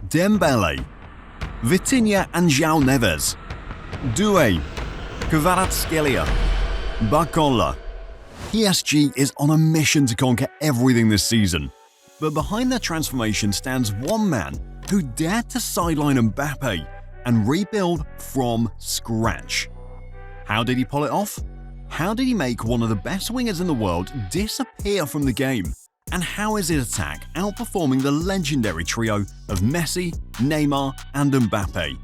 Dembélé, Vitinha and João Neves, Doué, Kvaratskhelia, Barcola. PSG is on a mission to conquer everything this season. But behind their transformation stands one man who dared to sideline Mbappe and rebuild from scratch. How did he pull it off? How did he make one of the best wingers in the world disappear from the game? And how is his attack outperforming the legendary trio of Messi, Neymar, and Mbappe?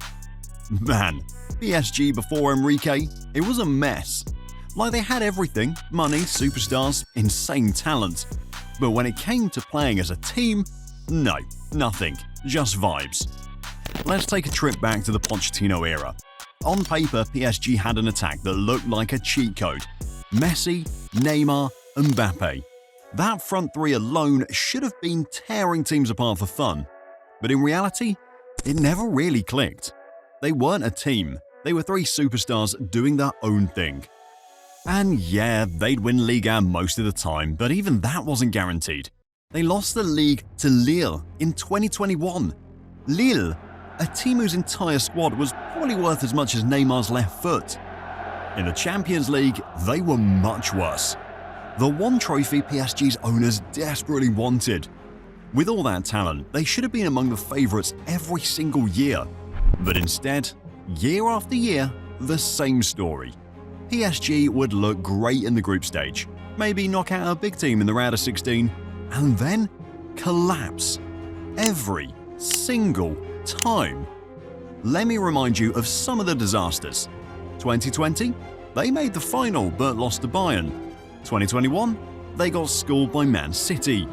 Man, PSG before Enrique, it was a mess. Like they had everything: money, superstars, insane talent. But when it came to playing as a team, no, nothing, just vibes. Let's take a trip back to the Pochettino era. On paper, PSG had an attack that looked like a cheat code. Messi, Neymar, Mbappe. That front three alone should have been tearing teams apart for fun. But in reality, it never really clicked. They weren't a team, they were three superstars doing their own thing. And yeah, they'd win Liga most of the time, but even that wasn't guaranteed. They lost the league to Lille in 2021. Lille, a team whose entire squad was probably worth as much as Neymar's left foot. In the Champions League, they were much worse. The one trophy PSG's owners desperately wanted. With all that talent, they should have been among the favourites every single year. But instead, year after year, the same story. PSG would look great in the group stage, maybe knock out a big team in the round of 16, and then collapse. Every single time. Let me remind you of some of the disasters. 2020, they made the final but lost to Bayern. 2021, they got schooled by Man City.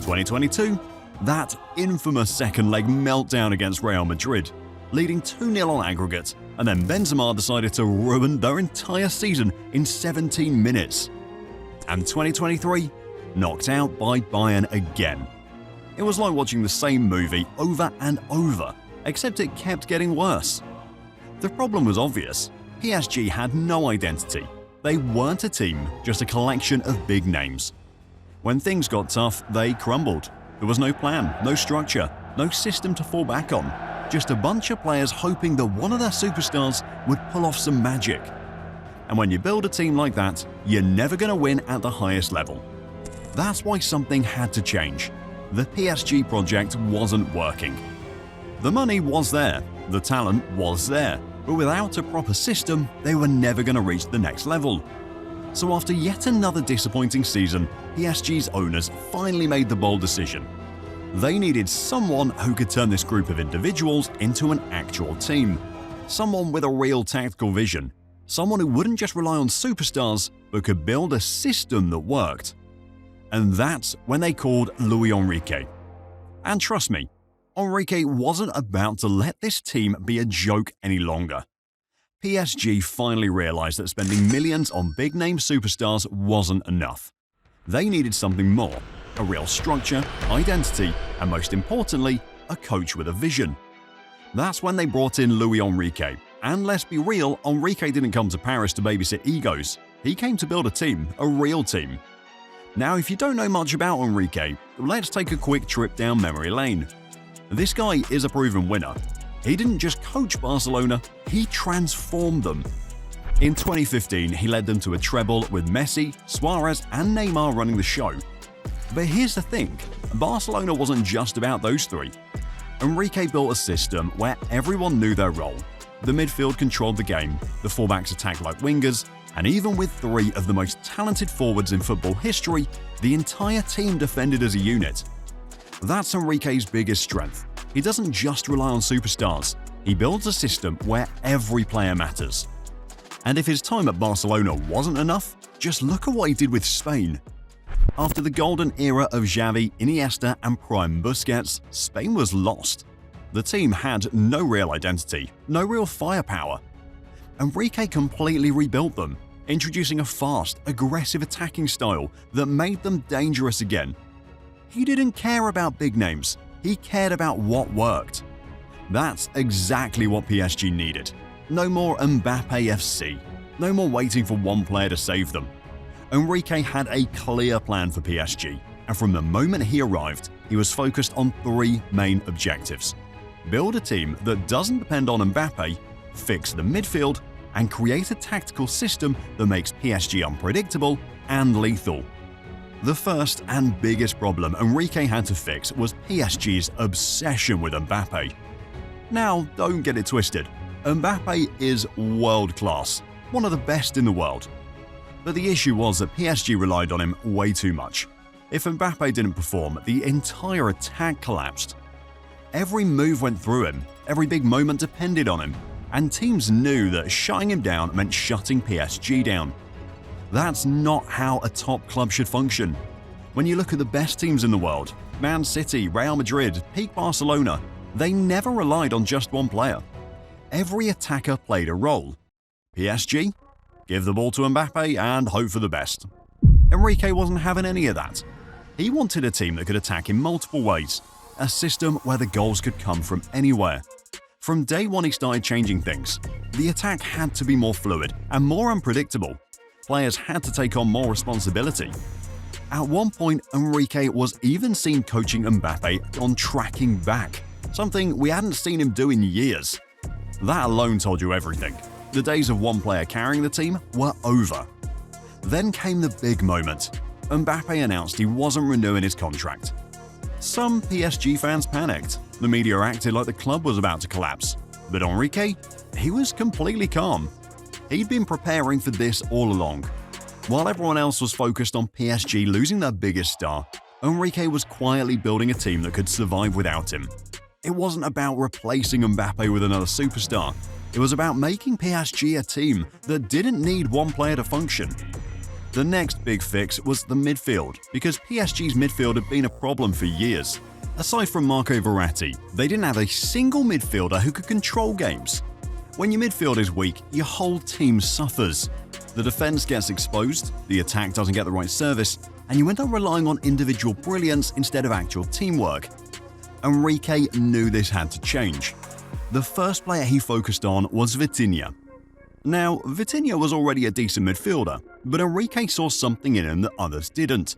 2022, that infamous second leg meltdown against Real Madrid, leading 2-0 on aggregate, and then Benzema decided to ruin their entire season in 17 minutes. And 2023, knocked out by Bayern again. It was like watching the same movie over and over, except it kept getting worse. The problem was obvious. PSG had no identity. They weren't a team, just a collection of big names. When things got tough, they crumbled. There was no plan, no structure, no system to fall back on. Just a bunch of players hoping that one of their superstars would pull off some magic. And when you build a team like that, you're never going to win at the highest level. That's why something had to change. The PSG project wasn't working. The money was there, the talent was there, but without a proper system, they were never going to reach the next level. So after yet another disappointing season, PSG's owners finally made the bold decision. They needed someone who could turn this group of individuals into an actual team. Someone with a real tactical vision. Someone who wouldn't just rely on superstars, but could build a system that worked. And that's when they called Luis Enrique. And trust me, Enrique wasn't about to let this team be a joke any longer. PSG finally realized that spending millions on big-name superstars wasn't enough. They needed something more. A real structure, identity, and most importantly, a coach with a vision. That's when they brought in Luis Enrique. And let's be real, Enrique didn't come to Paris to babysit egos. He came to build a team, a real team. Now, if you don't know much about Enrique, let's take a quick trip down memory lane. This guy is a proven winner. He didn't just coach Barcelona, he transformed them. In 2015, he led them to a treble with Messi, Suarez, and Neymar running the show. But here's the thing, Barcelona wasn't just about those three. Enrique built a system where everyone knew their role. The midfield controlled the game, the fullbacks attacked like wingers, and even with three of the most talented forwards in football history, the entire team defended as a unit. That's Enrique's biggest strength. He doesn't just rely on superstars, he builds a system where every player matters. And if his time at Barcelona wasn't enough, just look at what he did with Spain. After the golden era of Xavi, Iniesta, and prime Busquets, Spain was lost. The team had no real identity, no real firepower. Enrique completely rebuilt them, introducing a fast, aggressive attacking style that made them dangerous again. He didn't care about big names, he cared about what worked. That's exactly what PSG needed. No more Mbappe FC, no more waiting for one player to save them. Enrique had a clear plan for PSG, and from the moment he arrived, he was focused on three main objectives. Build a team that doesn't depend on Mbappe, fix the midfield, and create a tactical system that makes PSG unpredictable and lethal. The first and biggest problem Enrique had to fix was PSG's obsession with Mbappe. Now, don't get it twisted. Mbappe is world-class, one of the best in the world. But the issue was that PSG relied on him way too much. If Mbappe didn't perform, the entire attack collapsed. Every move went through him, every big moment depended on him, and teams knew that shutting him down meant shutting PSG down. That's not how a top club should function. When you look at the best teams in the world, Man City, Real Madrid, peak Barcelona, they never relied on just one player. Every attacker played a role. PSG? Give the ball to Mbappe and hope for the best. Enrique wasn't having any of that. He wanted a team that could attack in multiple ways, a system where the goals could come from anywhere. From day one he started changing things. The attack had to be more fluid and more unpredictable. Players had to take on more responsibility. At one point, Enrique was even seen coaching Mbappe on tracking back, something we hadn't seen him do in years. That alone told you everything. The days of one player carrying the team were over. Then came the big moment. Mbappe announced he wasn't renewing his contract. Some PSG fans panicked. The media acted like the club was about to collapse. But Enrique, he was completely calm. He'd been preparing for this all along. While everyone else was focused on PSG losing their biggest star, Enrique was quietly building a team that could survive without him. It wasn't about replacing Mbappe with another superstar. It was about making PSG a team that didn't need one player to function. The next big fix was the midfield, because PSG's midfield had been a problem for years. Aside from Marco Verratti, they didn't have a single midfielder who could control games. When your midfield is weak, your whole team suffers. The defense gets exposed, the attack doesn't get the right service, and you end up relying on individual brilliance instead of actual teamwork. Enrique knew this had to change. The first player he focused on was Vitinha. Now, Vitinha was already a decent midfielder, but Enrique saw something in him that others didn't.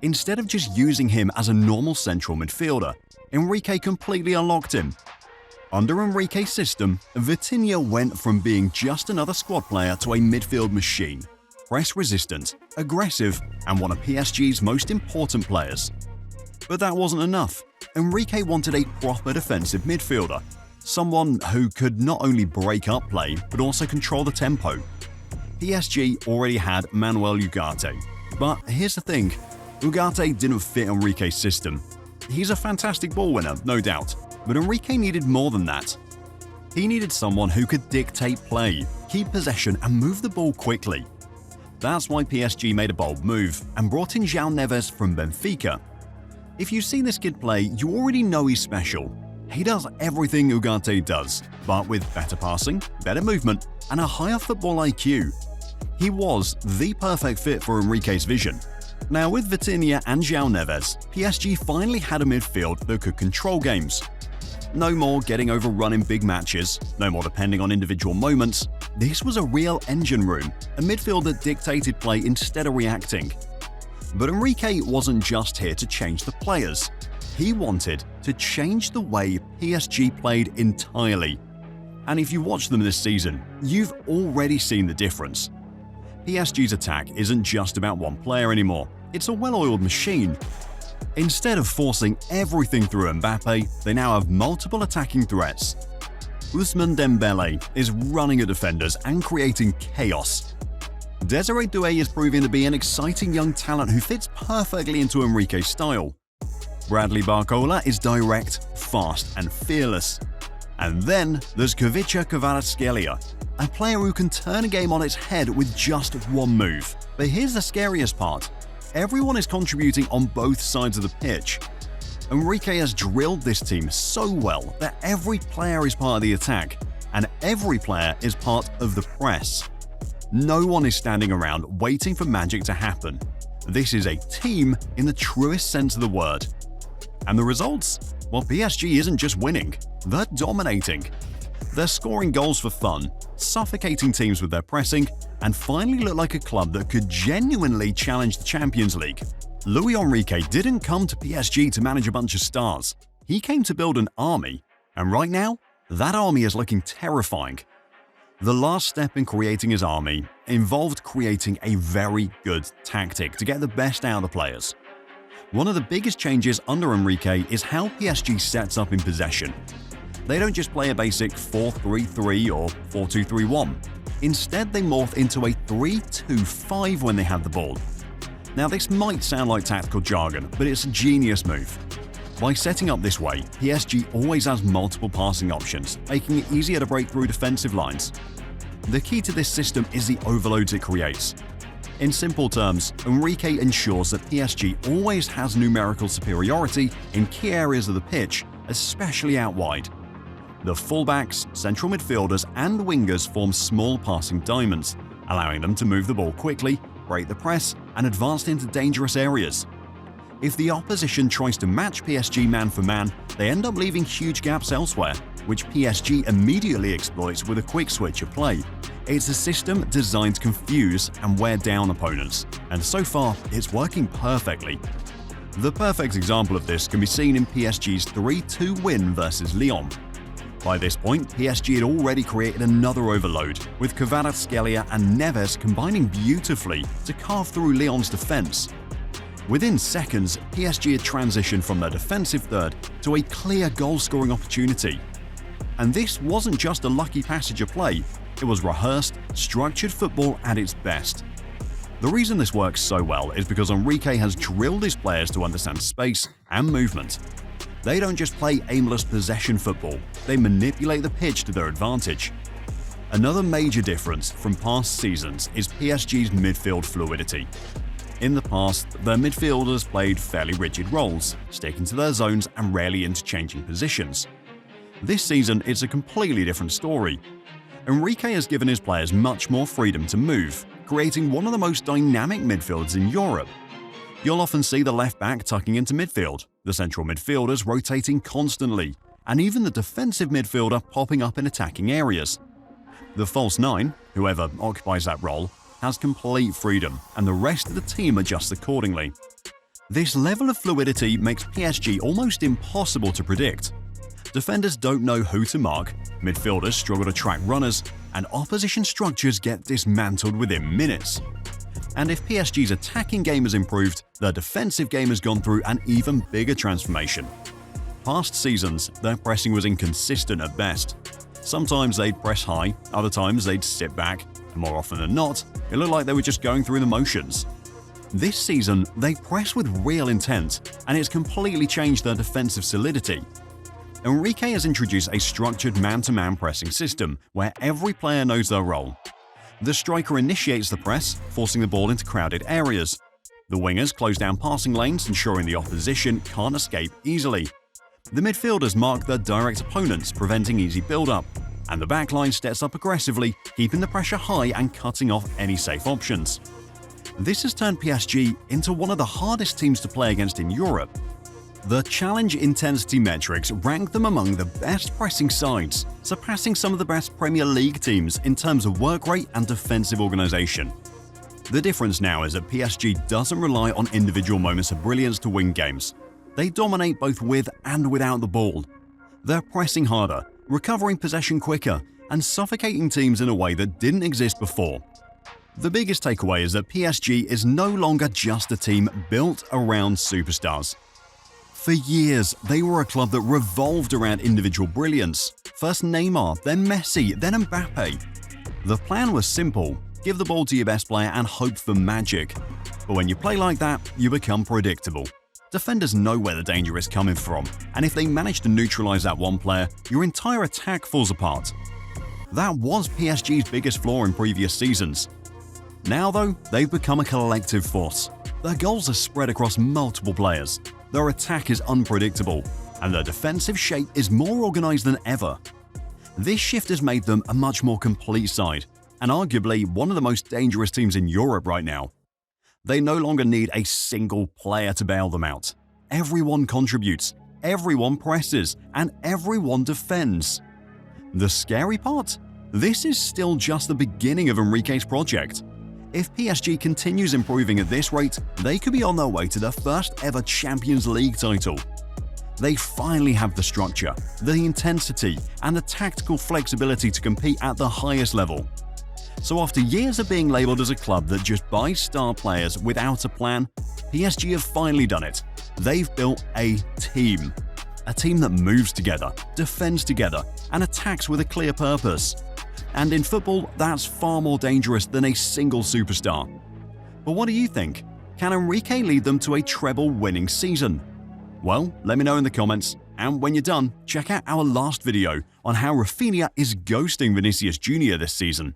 Instead of just using him as a normal central midfielder, Enrique completely unlocked him. Under Enrique's system, Vitinha went from being just another squad player to a midfield machine, press-resistant, aggressive, and one of PSG's most important players. But that wasn't enough. Enrique wanted a proper defensive midfielder, someone who could not only break up play but also control the tempo. PSG already had Manuel Ugarte, but here's the thing, Ugarte didn't fit Enrique's system. He's a fantastic ball winner, no doubt, but Enrique needed more than that. He needed someone who could dictate play, keep possession and move the ball quickly. That's why PSG made a bold move and brought in João Neves from Benfica. If you've seen this kid play, you already know he's special. He does everything Ugarte does, but with better passing, better movement, and a higher football IQ. He was the perfect fit for Enrique's vision. Now with Vitinha and João Neves, PSG finally had a midfield that could control games. No more getting overrun in big matches, no more depending on individual moments. This was a real engine room, a midfield that dictated play instead of reacting. But Enrique wasn't just here to change the players. He wanted to change the way PSG played entirely. And if you watch them this season, you've already seen the difference. PSG's attack isn't just about one player anymore, it's a well-oiled machine. Instead of forcing everything through Mbappe, they now have multiple attacking threats. Ousmane Dembélé is running at defenders and creating chaos. Desiree Doué is proving to be an exciting young talent who fits perfectly into Enrique's style. Bradley Barcola is direct, fast and fearless. And then there's Kvicha Kvaratskhelia, a player who can turn a game on its head with just one move. But here's the scariest part. Everyone is contributing on both sides of the pitch. Enrique has drilled this team so well that every player is part of the attack, and every player is part of the press. No one is standing around waiting for magic to happen. This is a team in the truest sense of the word. And the results? Well, PSG isn't just winning, they're dominating. They're scoring goals for fun, suffocating teams with their pressing, and finally look like a club that could genuinely challenge the Champions League. Luis Enrique didn't come to PSG to manage a bunch of stars. He came to build an army, And right now, that army is looking terrifying. The last step in creating his army involved creating a very good tactic to get the best out of the players. One of the biggest changes under Enrique is how PSG sets up in possession. They don't just play a basic 4-3-3 or 4-2-3-1. Instead, they morph into a 3-2-5 when they have the ball. Now, this might sound like tactical jargon, but it's a genius move. By setting up this way, PSG always has multiple passing options, making it easier to break through defensive lines. The key to this system is the overloads it creates. In simple terms, Enrique ensures that PSG always has numerical superiority in key areas of the pitch, especially out wide. The fullbacks, central midfielders, and wingers form small passing diamonds, allowing them to move the ball quickly, break the press, and advance into dangerous areas. If the opposition tries to match PSG man for man, they end up leaving huge gaps elsewhere, which PSG immediately exploits with a quick switch of play. It's a system designed to confuse and wear down opponents, and so far, it's working perfectly. The perfect example of this can be seen in PSG's 3-2 win versus Lyon. By this point, PSG had already created another overload, with Kvaratskhelia and Neves combining beautifully to carve through Lyon's defense. Within seconds, PSG had transitioned from their defensive third to a clear goal-scoring opportunity. And this wasn't just a lucky passage of play, it was rehearsed, structured football at its best. The reason this works so well is because Enrique has drilled his players to understand space and movement. They don't just play aimless possession football, they manipulate the pitch to their advantage. Another major difference from past seasons is PSG's midfield fluidity. In the past, their midfielders played fairly rigid roles, sticking to their zones and rarely interchanging positions. This season, it's a completely different story. Enrique has given his players much more freedom to move, creating one of the most dynamic midfields in Europe. You'll often see the left-back tucking into midfield, the central midfielders rotating constantly, and even the defensive midfielder popping up in attacking areas. The false nine, whoever occupies that role, has complete freedom, and the rest of the team adjusts accordingly. This level of fluidity makes PSG almost impossible to predict. Defenders don't know who to mark, midfielders struggle to track runners, and opposition structures get dismantled within minutes. And if PSG's attacking game has improved, their defensive game has gone through an even bigger transformation. Past seasons, their pressing was inconsistent at best. Sometimes they'd press high, other times they'd sit back, and more often than not, it looked like they were just going through the motions. This season, they press with real intent, and it's completely changed their defensive solidity. Enrique has introduced a structured man-to-man pressing system where every player knows their role. The striker initiates the press, forcing the ball into crowded areas. The wingers close down passing lanes, ensuring the opposition can't escape easily. The midfielders mark their direct opponents, preventing easy build-up. And the backline steps up aggressively, keeping the pressure high and cutting off any safe options. This has turned PSG into one of the hardest teams to play against in Europe. The challenge intensity metrics rank them among the best pressing sides, surpassing some of the best Premier League teams in terms of work rate and defensive organization. The difference now is that PSG doesn't rely on individual moments of brilliance to win games. They dominate both with and without the ball. They're pressing harder, recovering possession quicker, and suffocating teams in a way that didn't exist before. The biggest takeaway is that PSG is no longer just a team built around superstars. For years, they were a club that revolved around individual brilliance. First Neymar, then Messi, then Mbappe. The plan was simple: give the ball to your best player and hope for magic. But when you play like that, you become predictable. Defenders know where the danger is coming from, and if they manage to neutralize that one player, your entire attack falls apart. That was PSG's biggest flaw in previous seasons. Now though, they've become a collective force. Their goals are spread across multiple players, their attack is unpredictable, and their defensive shape is more organized than ever. This shift has made them a much more complete side, and arguably one of the most dangerous teams in Europe right now. They no longer need a single player to bail them out. Everyone contributes, everyone presses, and everyone defends. The scary part? This is still just the beginning of Enrique's project. If PSG continues improving at this rate, they could be on their way to their first ever Champions League title. They finally have the structure, the intensity, and the tactical flexibility to compete at the highest level. So after years of being labelled as a club that just buys star players without a plan, PSG have finally done it. They've built a team. A team that moves together, defends together, and attacks with a clear purpose. And in football, that's far more dangerous than a single superstar. But what do you think? Can Enrique lead them to a treble-winning season? Well, let me know in the comments, and when you're done, check out our last video on how Rafinha is ghosting Vinicius Jr. this season.